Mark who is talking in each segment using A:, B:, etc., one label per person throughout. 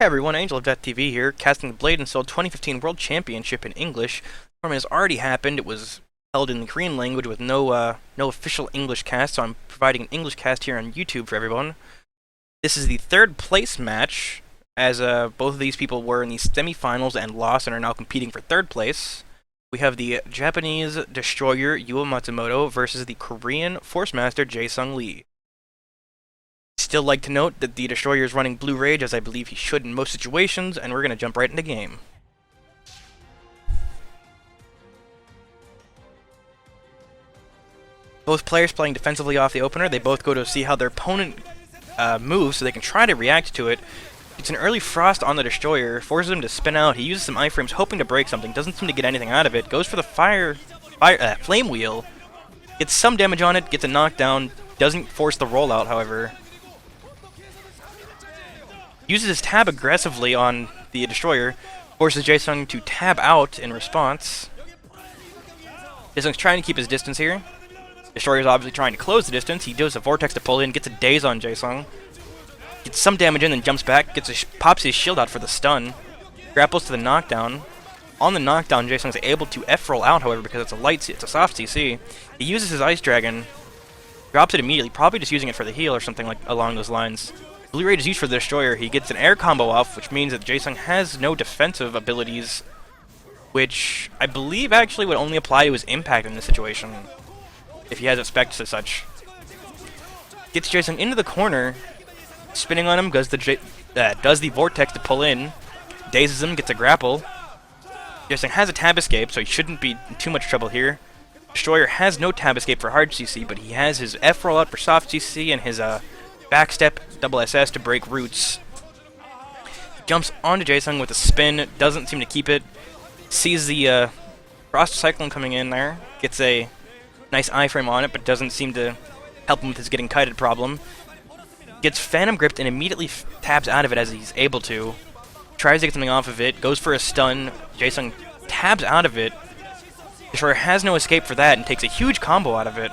A: Hey everyone, Angel of Death TV here, casting the Blade and Soul 2015 World Championship in English. The tournament has already happened. It was held in the Korean language with no official English cast, so I'm providing an English cast here on YouTube for everyone. This is the third place match, as both of these people were in the semifinals and lost and are now competing for third place. We have the Japanese Destroyer Yuo Matsumoto versus the Korean Force Master Jae-Sung Lee. Still like to note that the Destroyer is running Blue Rage, as I believe he should in most situations, and we're going to jump right into game. Both players playing defensively off the opener. They both go to see how their opponent moves so they can try to react to it. It's an early Frost on the Destroyer, forces him to spin out. He uses some iframes hoping to break something, doesn't seem to get anything out of it, goes for the Flame Wheel, gets some damage on it, gets a knockdown, doesn't force the rollout, however. Uses his tab aggressively on the Destroyer, forces Jae-Sung to tab out in response. Jae-Sung's trying to keep his distance here. Destroyer's obviously trying to close the distance. He does a Vortex to pull in, gets a Daze on Jae-Sung. Gets some damage in, then jumps back, pops his shield out for the stun. Grapples to the knockdown. On the knockdown, Jae-Sung's able to F-roll out, however, because it's a soft CC. He uses his Ice Dragon, drops it immediately, probably just using it for the heal or something like along those lines. Blue Rage is used for the Destroyer. He gets an air combo off, which means that Jae-Sung has no defensive abilities, which I believe actually would only apply to his impact in this situation, if he has expects as such. Gets Jae-Sung into the corner, spinning on him, does the Vortex to pull in, dazes him, gets a grapple. Jae-Sung has a tab escape, so he shouldn't be in too much trouble here. Destroyer has no tab escape for hard CC, but he has his F rollout for soft CC and his backstep double SS to break roots. He jumps onto Jae-Sung with a spin, doesn't seem to keep it, sees the Frost Cyclone coming in there, gets a nice iframe on it, but doesn't seem to help him with his getting kited problem. Gets Phantom Gripped and immediately tabs out of it as he's able to. Tries to get something off of it, goes for a stun, Jae-Sung tabs out of it. Destroyer has no escape for that and takes a huge combo out of it.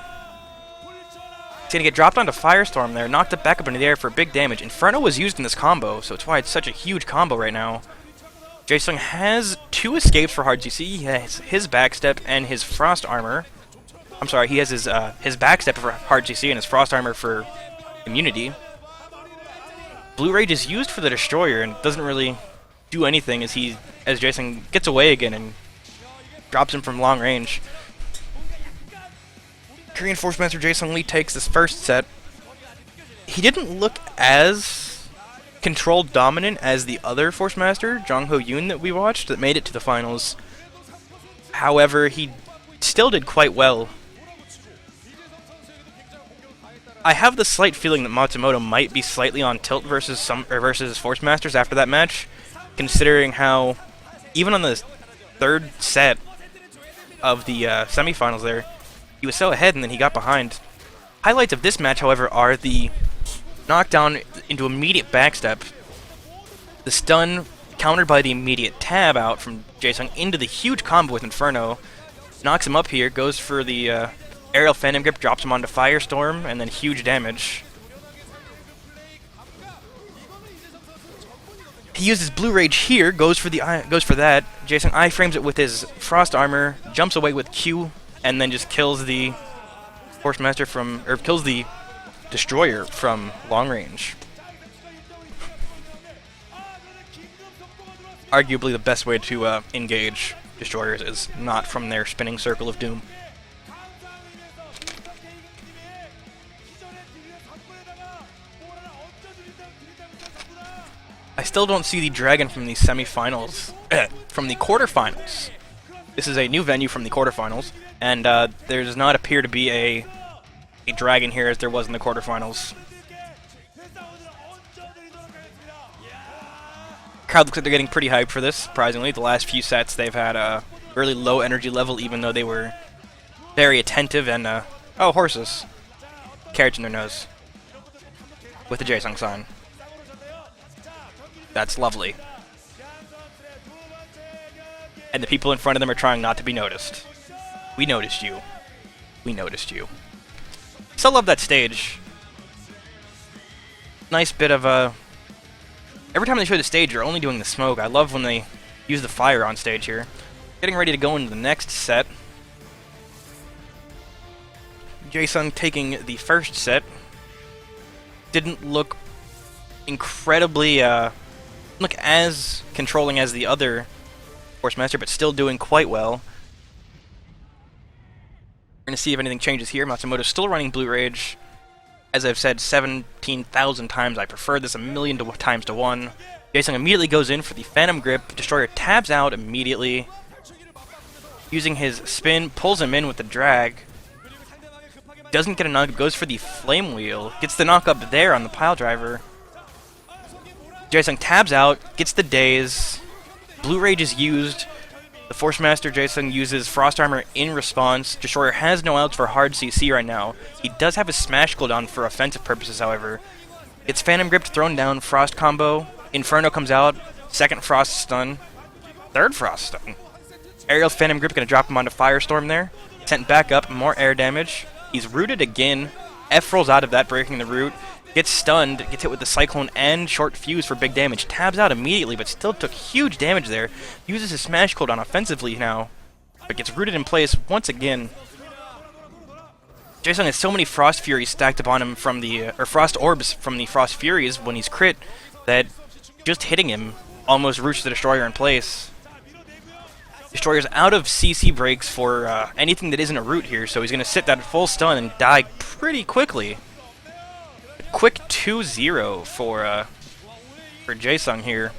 A: He's gonna get dropped onto Firestorm there, knocked it back up into the air for big damage. Inferno was used in this combo, so it's why it's such a huge combo right now. Jae-Sung has two escapes for hard CC. He has his backstep and his frost armor. I'm sorry, he has his backstep for hard CC and his frost armor for immunity. Blue Rage is used for the Destroyer and doesn't really do anything as Jae-Sung gets away again and drops him from long range. Korean Force Master Jae-Sung Lee takes this first set. He didn't look as control dominant as the other Force Master, Jong Ho Yoon, that we watched, that made it to the finals. However, he still did quite well. I have the slight feeling that Matsumoto might be slightly on tilt versus his Force Masters after that match, considering how even on the third set of the semifinals there, he was so ahead and then he got behind. Highlights of this match, however, are the knockdown into immediate backstep, the stun countered by the immediate tab out from Jae-Sung into the huge combo with Inferno, knocks him up here, goes for the aerial Phantom Grip, drops him onto Firestorm, and then huge damage. He uses Blue Rage here, goes for that. Jae-Sung iframes it with his Frost Armor, jumps away with Q, and then just kills the Force Master kills the Destroyer from long range. Arguably the best way to engage Destroyers is not from their spinning circle of doom. I still don't see the dragon from the semifinals, from the quarterfinals. This is a new venue from the quarterfinals, and there does not appear to be a dragon here as there was in the quarterfinals. Crowd looks like they're getting pretty hyped for this, surprisingly. The last few sets they've had a really low energy level, even though they were very attentive and, oh, horses. Carriage in their nose. With the Jae-Sung sign. That's lovely. And the people in front of them are trying not to be noticed. We noticed you. We noticed you. Still love that stage. Nice bit of Every time they show the stage, they're only doing the smoke. I love when they use the fire on stage here. Getting ready to go into the next set. Jason taking the first set. Didn't look incredibly, look as controlling as the other Force Master, but still doing quite well. We're going to see if anything changes here. Matsumoto's still running Blue Rage. As I've said 17,000 times, I prefer this a million times to one. Jason immediately goes in for the Phantom Grip. Destroyer tabs out immediately. Using his spin, pulls him in with the drag. Doesn't get a knock-up, goes for the Flame Wheel. Gets the knock-up there on the pile driver. Jason tabs out, gets the daze. Blue Rage is used. The Force Master Jason uses Frost Armor in response. Destroyer has no outs for hard CC right now. He does have a Smash cooldown for offensive purposes, however. It's Phantom Grip thrown down, Frost combo. Inferno comes out, second Frost stun, third Frost stun. Aerial Phantom Grip gonna drop him onto Firestorm there. Sent back up, more air damage. He's rooted again. F rolls out of that, breaking the root. Gets stunned, gets hit with the Cyclone and Short Fuse for big damage. Tabs out immediately, but still took huge damage there. Uses his Smash cooldown offensively now, but gets rooted in place once again. Jason has so many Frost Furies stacked upon him from the, or Frost Orbs from the Frost Furies when he's crit, that just hitting him almost roots the Destroyer in place. Destroyer's out of CC breaks for anything that isn't a root here, so he's going to sit that full stun and die pretty quickly. A quick 2-0 for Jason here.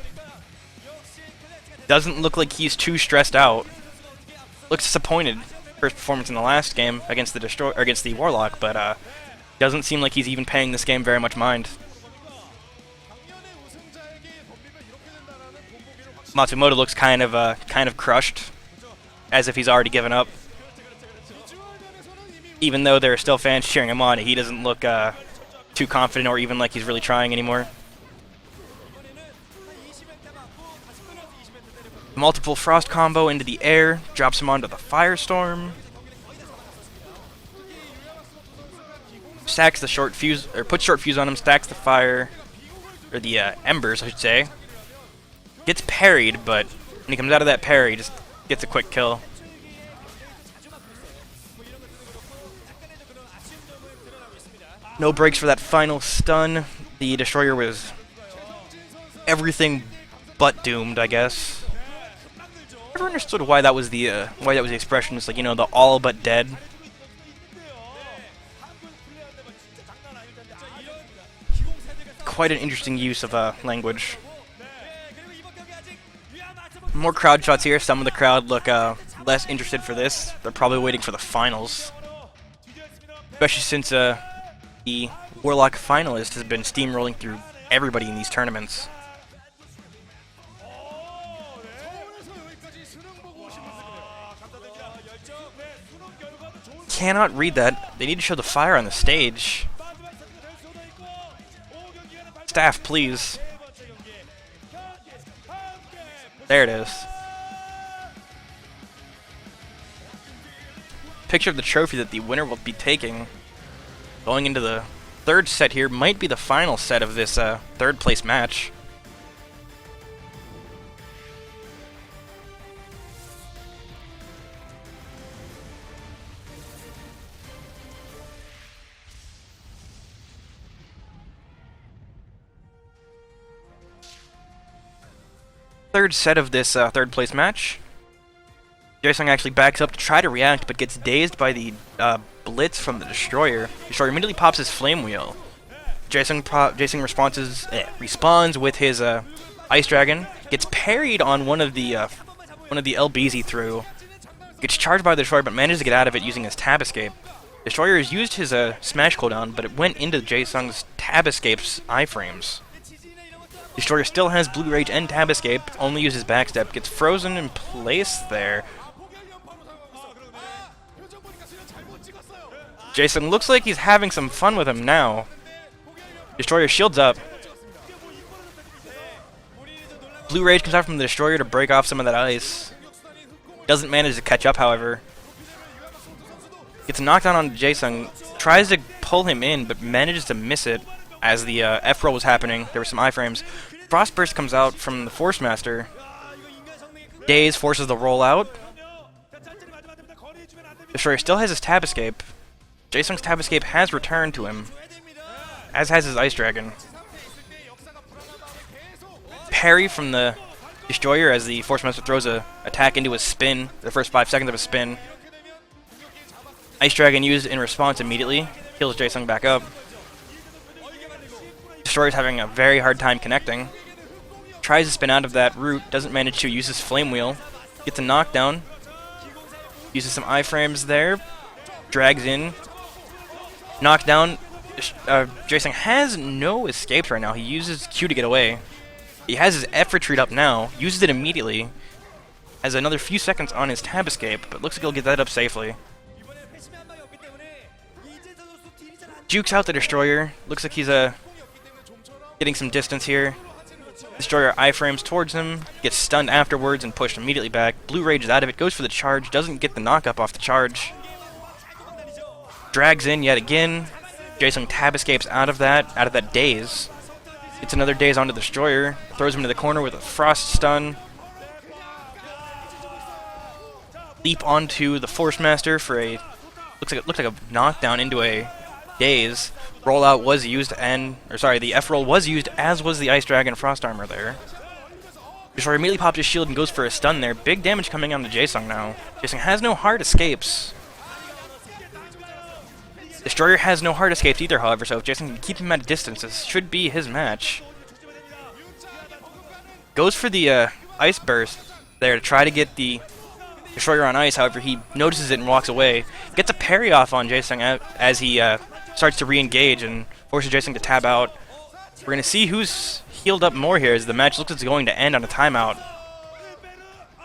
A: Doesn't look like he's too stressed out. Looks disappointed. First performance in the last game against the Warlock, but doesn't seem like he's even paying this game very much mind. Matsumoto looks kind of crushed, as if he's already given up. Even though there are still fans cheering him on, he doesn't look too confident or even like he's really trying anymore. Multiple Frost combo into the air, drops him onto the Firestorm. Stacks the Short Fuse, or puts Short Fuse on him, stacks the fire, or the Embers, I should say. Gets parried, but when he comes out of that parry, just gets a quick kill. No breaks for that final stun. The Destroyer was everything but doomed, I guess. Never understood why that was the expression. It's like, you know, the all but dead. Quite an interesting use of language. More crowd shots here. Some of the crowd look less interested for this. They're probably waiting for the finals. Especially since the Warlock finalist has been steamrolling through everybody in these tournaments. Cannot read that. They need to show the fire on the stage. Staff, please. There it is. Picture of the trophy that the winner will be taking. Going into the third set here, might be the final set of this third place match. Third set of this third place match. Jason actually backs up to try to react, but gets dazed by the blitz from the Destroyer. Destroyer immediately pops his Flame Wheel. Jason responds with his Ice Dragon. Gets parried on one of the LBs he threw. Gets charged by the Destroyer, but manages to get out of it using his Tab Escape. Destroyer has used his Smash cooldown, but it went into Jason's Tab Escape's iframes. Destroyer still has Blue Rage and Tab Escape, only uses Backstep, gets frozen in place there. Jason looks like he's having some fun with him now. Destroyer shields up. Blue Rage comes out from the Destroyer to break off some of that ice. Doesn't manage to catch up, however. Gets knocked down on Jason, tries to pull him in, but manages to miss it. as the F roll was happening. There were some iframes. Frost Burst comes out from the Force Master. Daze forces the roll out. Destroyer still has his Tab Escape. Jasung's Tab Escape has returned to him, as has his Ice Dragon. Parry from the Destroyer as the Force Master throws a attack into his spin, the first 5 seconds of his spin. Ice Dragon used in response immediately, heals Jasung back up. Destroyer's having a very hard time connecting. Tries to spin out of that route, doesn't manage to, uses Flame Wheel, gets a knockdown, uses some iframes there, drags in, knockdown. Jasung has no escapes right now. He uses Q to get away. He has his F retreat up now, uses it immediately, has another few seconds on his Tab Escape, but looks like he'll get that up safely. Jukes out the Destroyer, looks like he's getting some distance here. Destroyer iframes towards him, gets stunned afterwards and pushed immediately back. Blue rages out of it, goes for the charge, doesn't get the knock-up off the charge. Drags in yet again. Jasung Tab Escapes out of that daze. Gets another daze onto the Destroyer, throws him to the corner with a Frost Stun. Leap onto the Force Master for a looks like a knockdown into a daze. Rollout was used the F roll was used, as was the Ice Dragon Frost Armor there. Destroyer immediately pops his shield and goes for a stun there. Big damage coming on to Jasung now. Jasung has no hard escapes. Destroyer has no hard escapes either, however, so if Jasung can keep him at a distance, this should be his match. Goes for the Ice Burst there to try to get the Destroyer on ice, however, he notices it and walks away. Gets a parry off on Jasung as he starts to re-engage and forces Jasung to tab out. We're going to see who's healed up more here as the match looks like it's going to end on a timeout.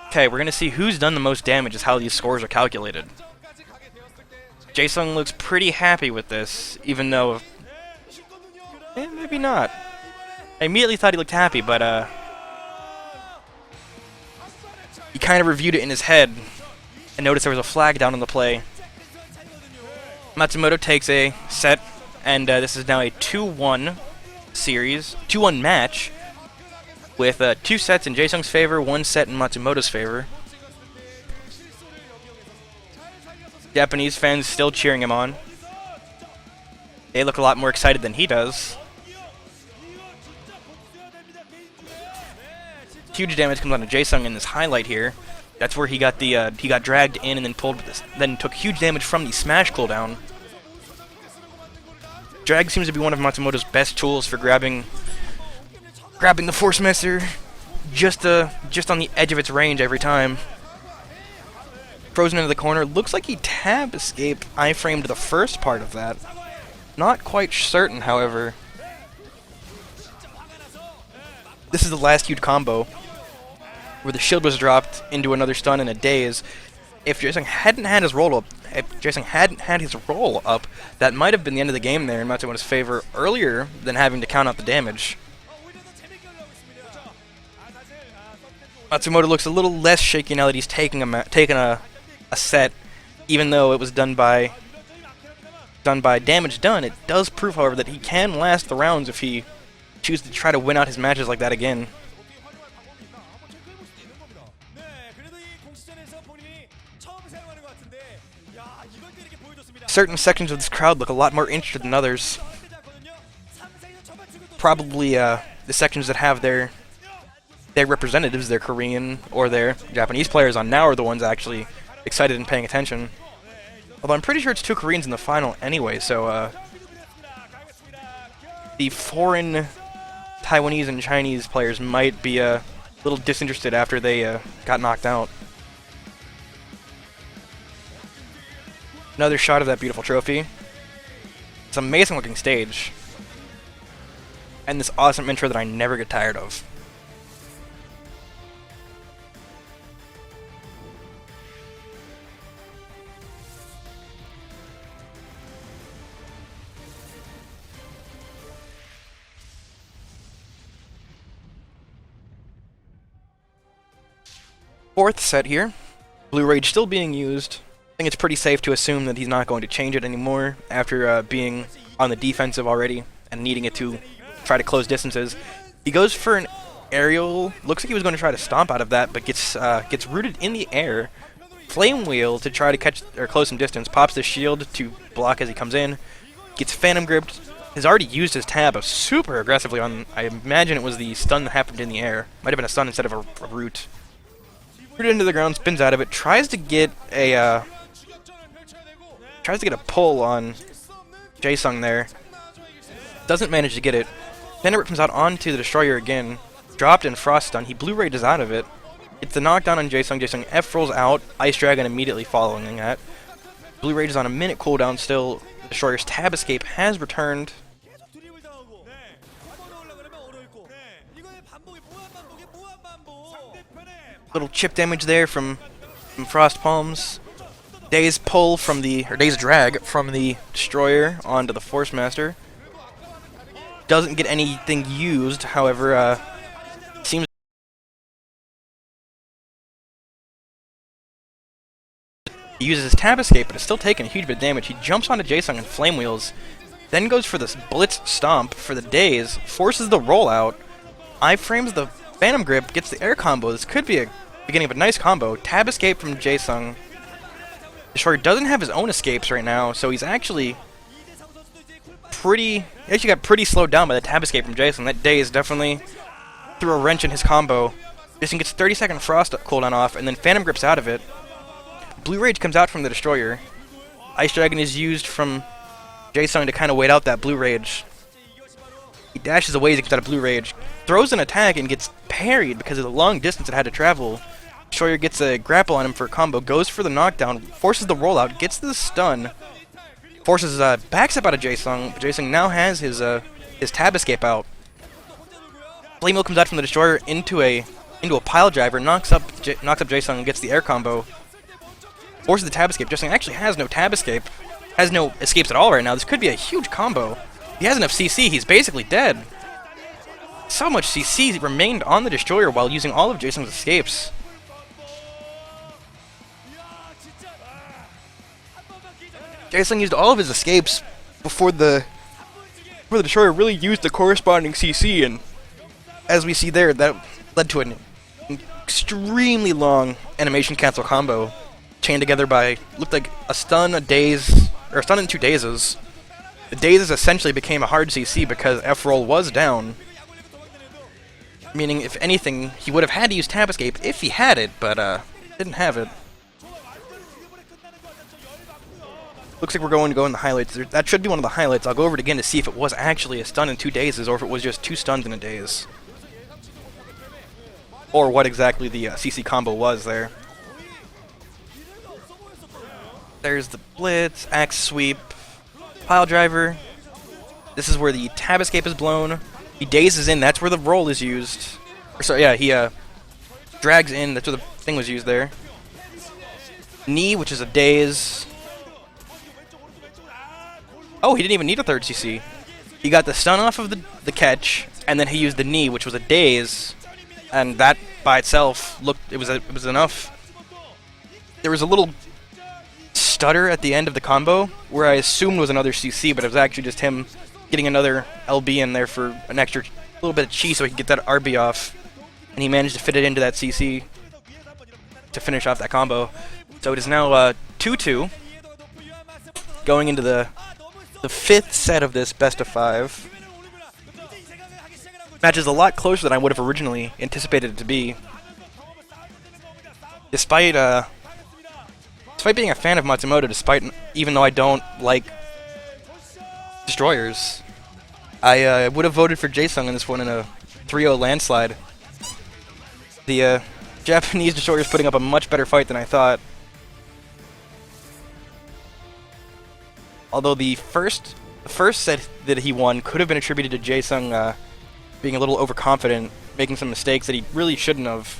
A: Okay, we're going to see who's done the most damage as how these scores are calculated. Jasung looks pretty happy with this, even though... maybe not. I immediately thought he looked happy, but he kind of reviewed it in his head and noticed there was a flag down on the play. Matsumoto takes a set, and this is now a 2-1 series, 2-1 match, with 2 sets in Jasung's favor, 1 set in Matsumoto's favor. Japanese fans still cheering him on. They look a lot more excited than he does. Huge damage comes on to Jasung in this highlight here. That's where he got the he got dragged in and then pulled with this, then took huge damage from the smash cooldown. Drag seems to be one of Matsumoto's best tools for grabbing the Force Master just on the edge of its range every time. Frozen into the corner. Looks like he tab escaped iframed the first part of that. Not quite certain, however. This is the last huge combo, where the shield was dropped into another stun and a daze. If Jasung hadn't had his roll up, that might have been the end of the game there in Matsumoto's favor earlier than having to count out the damage. Matsumoto looks a little less shaky now that he's taken a set, even though it was done by damage done. It does prove, however, that he can last the rounds if he chooses to try to win out his matches like that again. Certain sections of this crowd look a lot more interested than others. Probably the sections that have their representatives, their Korean or their Japanese players on now, are the ones actually excited and paying attention. Although I'm pretty sure it's 2 Koreans in the final anyway, so the foreign Taiwanese and Chinese players might be a little disinterested after they got knocked out. Another shot of that beautiful trophy. It's an amazing looking stage. And this awesome intro that I never get tired of. Fourth set here. Blue Rage still being used. I think it's pretty safe to assume that he's not going to change it anymore after being on the defensive already and needing it to try to close distances. He goes for an aerial. Looks like he was going to try to stomp out of that, but gets rooted in the air. Flame Wheel to try to catch or close some distance. Pops the shield to block as he comes in. Gets Phantom Gripped. Has already used his tab super aggressively on. I imagine it was the stun that happened in the air. Might have been a stun instead of a root. Rooted into the ground, spins out of it. Tries to get a pull on Jaesung there. Doesn't manage to get it. Phantom Grip comes out onto the Destroyer again. Dropped in Frost Stun. He Blue Rages out of it. It's the knockdown on Jaesung. Jaesung F rolls out. Ice Dragon immediately following that. Blue Rage is on a minute cooldown still. The Destroyer's Tab Escape has returned. Little chip damage there from Frost Palms. Daze pull from Daze drag from the Destroyer onto the Force Master. Doesn't get anything used, however, seems he uses his Tab Escape, but it's still taking a huge bit of damage. He jumps onto Jaesung and Flame Wheels, then goes for this Blitz Stomp for the Daze, forces the rollout, iframes the Phantom Grip, gets the air combo. This could be a beginning of a nice combo. Tab Escape from Jaesung. Destroyer doesn't have his own escapes right now, so he's actually got pretty slowed down by the Tab Escape from Jaesung. That Daze definitely threw a wrench in his combo. Jaesung gets 30-second Frost cooldown off, and then Phantom Grips out of it. Blue Rage comes out from the Destroyer. Ice Dragon is used from Jaesung to kind of wait out that Blue Rage. He dashes away as he comes out of Blue Rage. Throws an attack and gets parried because of the long distance it had to travel. Destroyer gets a grapple on him for a combo. Goes for the knockdown. Forces the rollout. Gets the stun. Forces backs up out of Jaesung. But Jaesung now has his Tab Escape out. Flame Wheel comes out from the Destroyer into a pile driver. Knocks up Jaesung and gets the air combo. Forces the Tab Escape. Jaesung actually has no Tab Escape. Has no escapes at all right now. This could be a huge combo. If he has enough CC, he's basically dead. So much CC remained on the Destroyer while using all of Jaesung's escapes. Jaesung used all of his escapes before the Destroyer really used the corresponding CC, and as we see there, that led to an extremely long animation cancel combo chained together by, looked like a stun, a daze, or a stun and two dazes. The dazes essentially became a hard CC because F-roll was down. Meaning, if anything, he would have had to use Tab Escape if he had it, but didn't have it. Looks like we're going to go in the highlights. That should be one of the highlights. I'll go over it again to see if it was actually a stun and two dazes, or if it was just two stuns in a daze. Or what exactly the CC combo was there. There's the Blitz, Axe Sweep, Pile Driver. This is where the Tab Escape is blown. He dazes in, that's where the roll is used. He drags in, that's where the thing was used there. Knee, which is a daze. Oh, he didn't even need a third CC. He got the stun off of the catch, and then he used the knee, which was a daze. And that by itself it was enough. There was a little stutter at the end of the combo, where I assumed was another CC, but it was actually just him getting another LB in there for an extra little bit of chi so he could get that RB off. And he managed to fit it into that CC to finish off that combo. So it is now 2-2. Going into the fifth set of this best of 5. Match is a lot closer than I would have originally anticipated it to be. Despite being a fan of Matsumoto, even though I don't like Destroyers, I would have voted for Jaesung in this one in a 3-0 landslide. The Japanese Destroyers putting up a much better fight than I thought. Although the first set that he won could have been attributed to Jaesung being a little overconfident, making some mistakes that he really shouldn't have.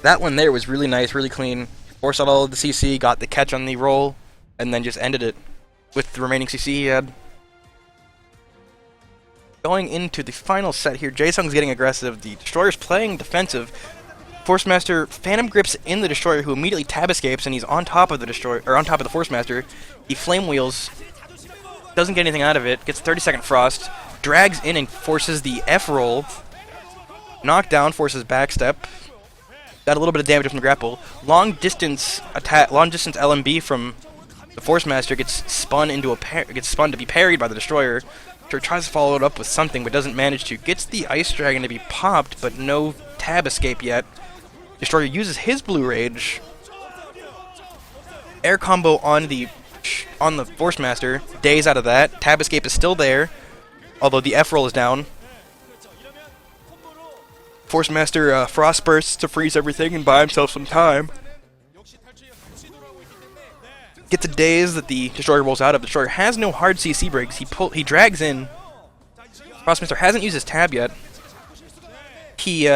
A: That one there was really nice, really clean. Forced out all of the CC, got the catch on the roll, and then just ended it with the remaining CC he had. Going into the final set here, Jaesung's getting aggressive. The Destroyer's playing defensive. Force Master Phantom Grips in the Destroyer, who immediately Tab Escapes, and he's on top of the Destroyer, or on top of the Force Master. He Flame Wheels. doesn't get anything out of it, gets 30-second frost, drags in and forces the F-roll. Knockdown, forces backstep. Got a little bit of damage from the grapple. Long distance attack, long distance LMB from the Force Master gets spun into to be parried by the Destroyer. Destroyer tries to follow it up with something, but doesn't manage to. Gets the Ice Dragon to be popped, but no tab escape yet. Destroyer uses his Blue Rage. Air combo on the Force Master. Daze out of that. Tab escape is still there, although the F roll is down. Force Master Frost Bursts to freeze everything and buy himself some time. Gets a daze that the Destroyer rolls out of. The Destroyer has no hard CC breaks. He drags in. Frost Master hasn't used his tab yet. He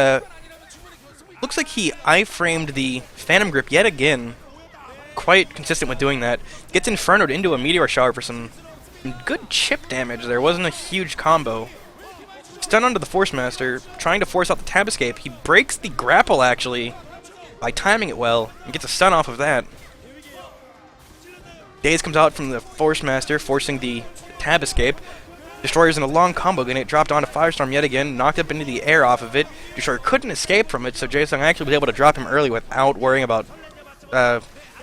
A: looks like he iframed the Phantom Grip yet again. Quite consistent with doing that. Gets Infernoed into a Meteor Shower for some good chip damage. There wasn't a huge combo. Stun onto the Force Master, trying to force out the tab escape. He breaks the grapple, actually, by timing it well, and gets a stun off of that. Daze comes out from the Force Master, forcing the tab escape. Destroyer's in a long combo, getting it dropped onto Firestorm yet again, knocked up into the air off of it. Destroyer couldn't escape from it, so Jason actually was able to drop him early without worrying about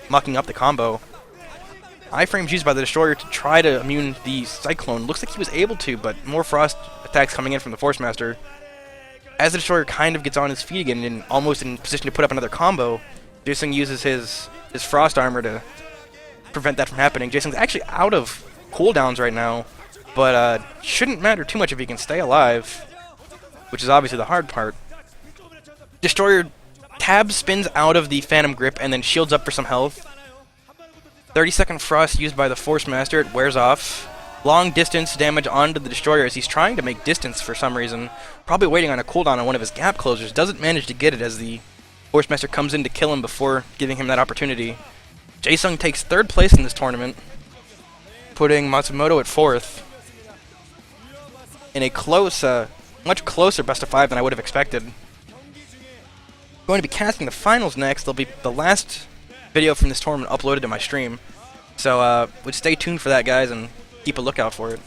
A: mucking up the combo. Iframes used by the Destroyer to try to immune the Cyclone. Looks like he was able to, but more Frost attacks coming in from the Force Master. As the Destroyer kind of gets on his feet again and almost in position to put up another combo, Jason uses his Frost Armor to prevent that from happening. Jason's actually out of cooldowns right now, but shouldn't matter too much if he can stay alive, which is obviously the hard part. Destroyer tab spins out of the Phantom Grip and then shields up for some health. 30-second Frost used by the Force Master. It wears off. Long distance damage onto the Destroyer as he's trying to make distance for some reason. Probably waiting on a cooldown on one of his gap closers. Doesn't manage to get it as the Force Master comes in to kill him before giving him that opportunity. Jason takes 3rd place in this tournament, putting Matsumoto at 4th. In a close, much closer best of 5 than I would have expected. Going to be casting the finals next. There'll be the last video from this tournament uploaded to my stream. So, would stay tuned for that, guys, and keep a lookout for it.